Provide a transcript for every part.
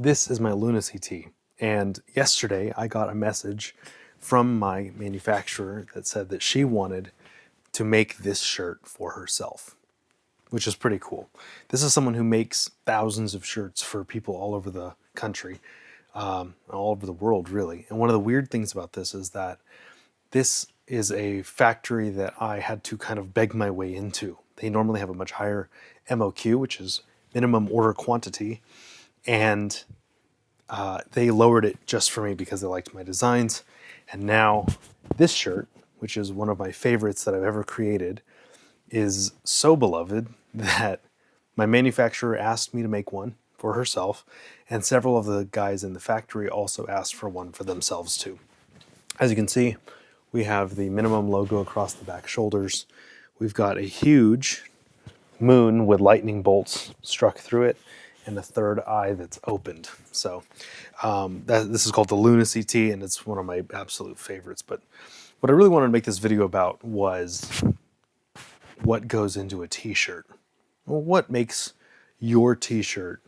This is my Lunacy Tee, and yesterday I got a message from my manufacturer that said that she wanted to make this shirt for herself, which is pretty cool. This is someone who makes thousands of shirts for people all over the country, all over the world really. And one of the weird things about this is that this is a factory that I had to kind of beg my way into. They normally have a much higher MOQ, which is minimum order quantity, and they lowered it just for me because they liked my designs. And now this shirt, which is one of my favorites that I've ever created, is so beloved that my manufacturer asked me to make one for herself, and several of the guys in the factory also asked for one for themselves too. As you can see, we have the minimum logo across the back shoulders. We've got a huge moon with lightning bolts struck through it and a third eye that's opened. So this is called the Lunacy Tee, and it's one of my absolute favorites. But what I really wanted to make this video about was what goes into a t-shirt. Well, what makes your t-shirt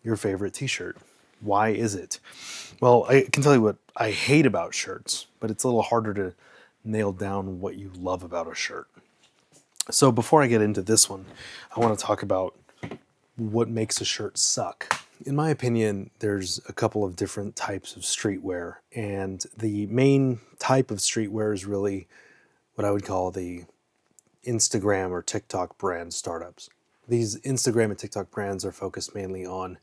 your favorite t-shirt? Why is it? Well, I can tell you what I hate about shirts, but it's a little harder to nail down what you love about a shirt. So before I get into this one, I want to talk about what makes a shirt suck. In my opinion, there's a couple of different types of streetwear, and the main type of streetwear is really what I would call the Instagram or TikTok brand startups. These Instagram and TikTok brands are focused mainly on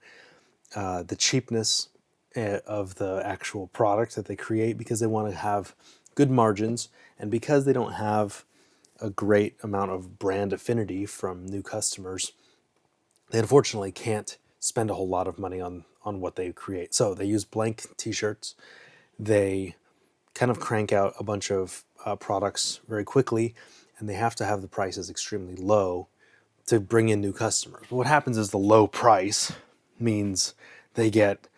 the cheapness of the actual product that they create because they want to have good margins, and because they don't have a great amount of brand affinity from new customers, they unfortunately can't spend a whole lot of money on what they create. So they use blank t-shirts. They kind of crank out a bunch of products very quickly, and they have to have the prices extremely low to bring in new customers. But what happens is the low price means they get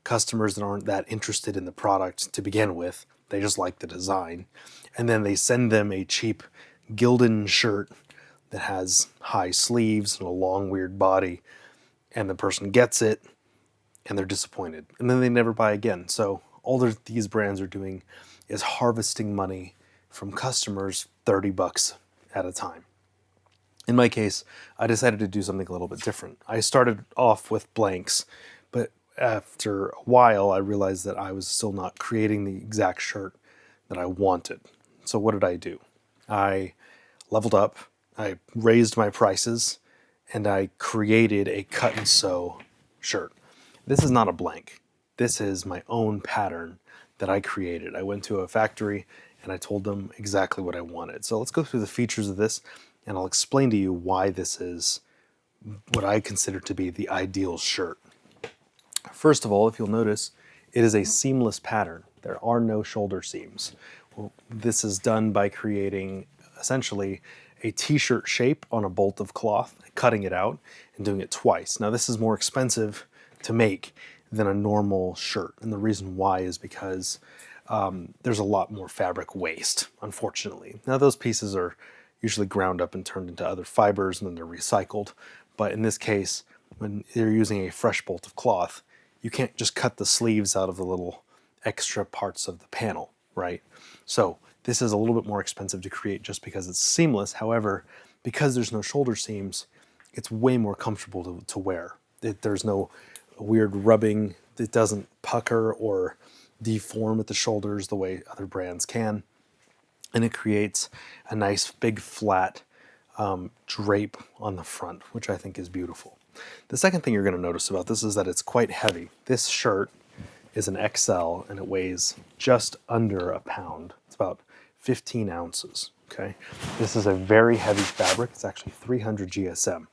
customers that aren't that interested in the product to begin with. They just like the design. And then they send them a cheap Gildan shirt that has high sleeves and a long weird body, and the person gets it and they're disappointed, and then they never buy again. So all these brands are doing is harvesting money from customers, $30 at a time. In my case, I decided to do something a little bit different. I started off with blanks, but after a while I realized that I was still not creating the exact shirt that I wanted. So what did I do? I leveled up, I raised my prices, and I created a cut and sew shirt. This is not a blank. This is my own pattern that I created. I went to a factory and I told them exactly what I wanted. So let's go through the features of this, and I'll explain to you why this is what I consider to be the ideal shirt. First of all, if you'll notice, it is a seamless pattern. There are no shoulder seams. Well, this is done by creating essentially a t-shirt shape on a bolt of cloth, cutting it out and doing it twice. Now this is more expensive to make than a normal shirt, and the reason why is because there's a lot more fabric waste, unfortunately. Now those pieces are usually ground up and turned into other fibers and then they're recycled, but in this case, when you're using a fresh bolt of cloth, you can't just cut the sleeves out of the little extra parts of the panel, right? So this is a little bit more expensive to create just because it's seamless. However, because there's no shoulder seams, it's way more comfortable to wear. There's no weird rubbing. It doesn't pucker or deform at the shoulders the way other brands can. And it creates a nice big flat drape on the front, which I think is beautiful. The second thing you're going to notice about this is that it's quite heavy. This shirt is an XL and it weighs just under a pound. It's about 15 ounces, okay? This is a very heavy fabric. It's actually 300 GSM.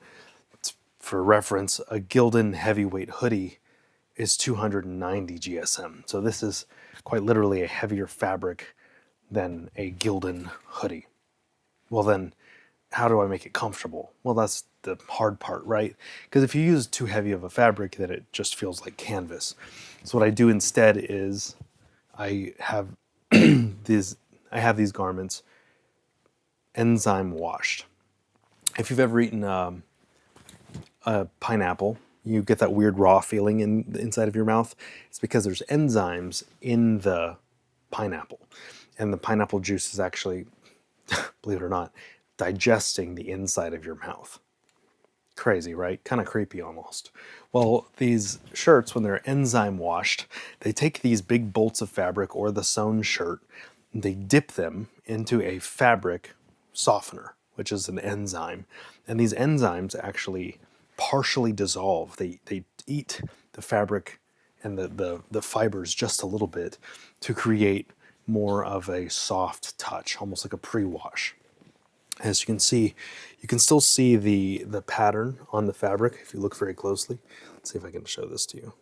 For reference, a Gildan heavyweight hoodie is 290 GSM. So this is quite literally a heavier fabric than a Gildan hoodie. Well then, how do I make it comfortable? Well, that's the hard part, right? Because if you use too heavy of a fabric, then it just feels like canvas. So what I do instead is I have these garments enzyme washed. If you've ever eaten a pineapple you get that weird raw feeling in the inside of your mouth, it's because there's enzymes in the pineapple. And the pineapple juice is actually, believe it or not, digesting the inside of your mouth. Crazy, right? Kind of creepy almost. Well, these shirts, when they're enzyme washed, they take these big bolts of fabric or the sewn shirt, and they dip them into a fabric softener, which is an enzyme. And these enzymes actually partially dissolve. They eat the fabric and the fibers just a little bit to create more of a soft touch, almost like a pre-wash. As you can see, you can still see the pattern on the fabric if you look very closely. Let's see if I can show this to you.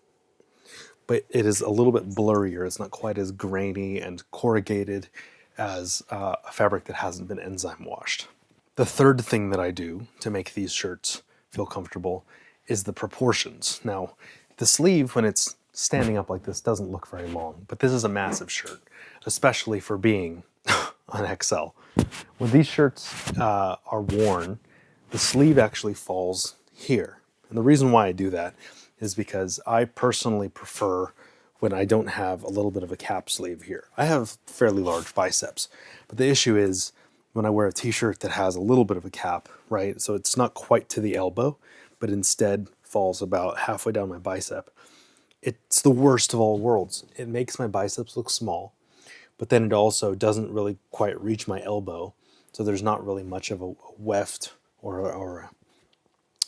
But it is a little bit blurrier. It's not quite as grainy and corrugated as a fabric that hasn't been enzyme washed. The third thing that I do to make these shirts feel comfortable is the proportions. Now, the sleeve, when it's standing up like this, doesn't look very long, but this is a massive shirt, especially for being on XL. When these shirts are worn, the sleeve actually falls here. And the reason why I do that is because I personally prefer when I don't have a little bit of a cap sleeve here. I have fairly large biceps, but the issue is when I wear a t-shirt that has a little bit of a cap, right? So it's not quite to the elbow, but instead falls about halfway down my bicep. It's the worst of all worlds. It makes my biceps look small, but then it also doesn't really quite reach my elbow. So there's not really much of a weft or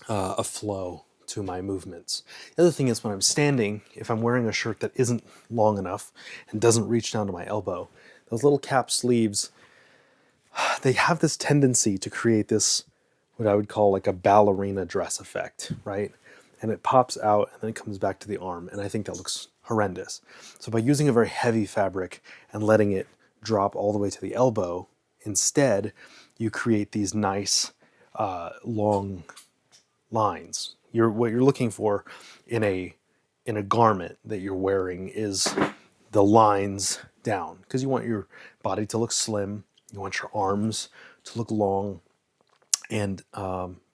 a flow to my movements. The other thing is when I'm standing, if I'm wearing a shirt that isn't long enough and doesn't reach down to my elbow, those little cap sleeves, they have this tendency to create this, what I would call like a ballerina dress effect, right? And it pops out and then it comes back to the arm. And I think that looks horrendous. So by using a very heavy fabric and letting it drop all the way to the elbow, instead, you create these nice long lines. What you're looking for in a garment that you're wearing is the lines down, because you want your body to look slim, you want your arms to look long, and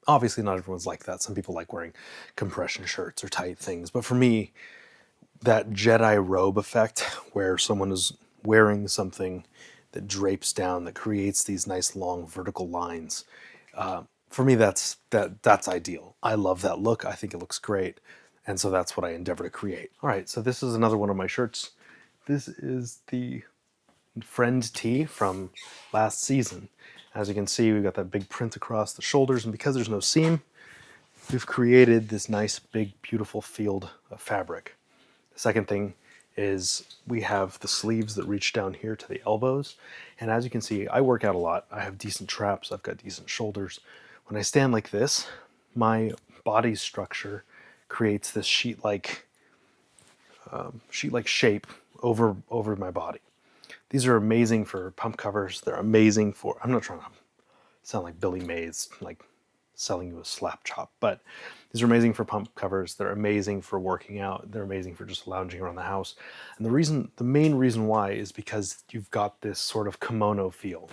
obviously not everyone's like that. Some people like wearing compression shirts or tight things, but for me, that Jedi robe effect where someone is wearing something that drapes down, that creates these nice long vertical lines, for me that's ideal. I love that look. I think it looks great, and so that's what I endeavor to create. All right, so this is another one of my shirts. This is the Friend Tee from last season. As you can see, we've got that big print across the shoulders, and because there's no seam, we've created this nice, big, beautiful field of fabric. The second thing is we have the sleeves that reach down here to the elbows. And as you can see, I work out a lot. I have decent traps. I've got decent shoulders. When I stand like this, my body structure creates this sheet-like shape over my body. These are amazing for pump covers. They're amazing for, I'm not trying to sound like Billy Mays, like selling you a slap chop, but these are amazing for pump covers. They're amazing for working out. They're amazing for just lounging around the house. And the main reason why is because you've got this sort of kimono feel.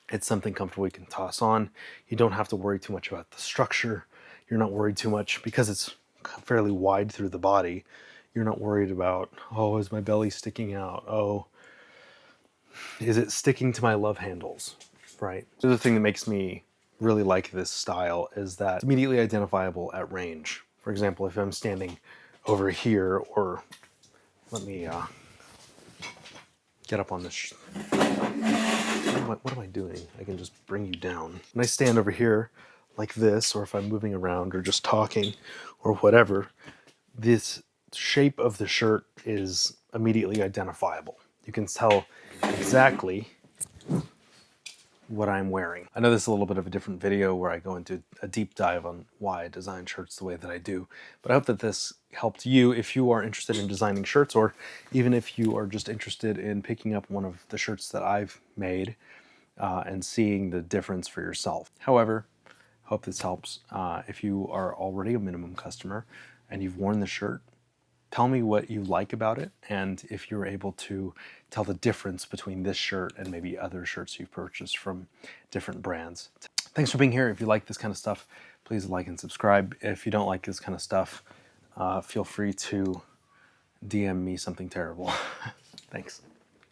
It's something comfortable you can toss on. You don't have to worry too much about the structure. You're not worried too much because it's fairly wide through the body. You're not worried about, oh, is my belly sticking out? Oh, is it sticking to my love handles, right? The other thing that makes me really like this style is that it's immediately identifiable at range. For example, if I'm standing over here, or let me get up on this. What am I doing? I can just bring you down. When I stand over here like this, or if I'm moving around or just talking or whatever, this shape of the shirt is immediately identifiable. You can tell exactly what I'm wearing. I know this is a little bit of a different video where I go into a deep dive on why I design shirts the way that I do, but I hope that this helped you if you are interested in designing shirts, or even if you are just interested in picking up one of the shirts that I've made and seeing the difference for yourself. However, I hope this helps. If you are already a minimum customer and you've worn the shirt, tell me what you like about it, and if you're able to tell the difference between this shirt and maybe other shirts you've purchased from different brands. Thanks for being here. If you like this kind of stuff, Please like and subscribe. If you don't like this kind of stuff, feel free to DM me something terrible. Thanks.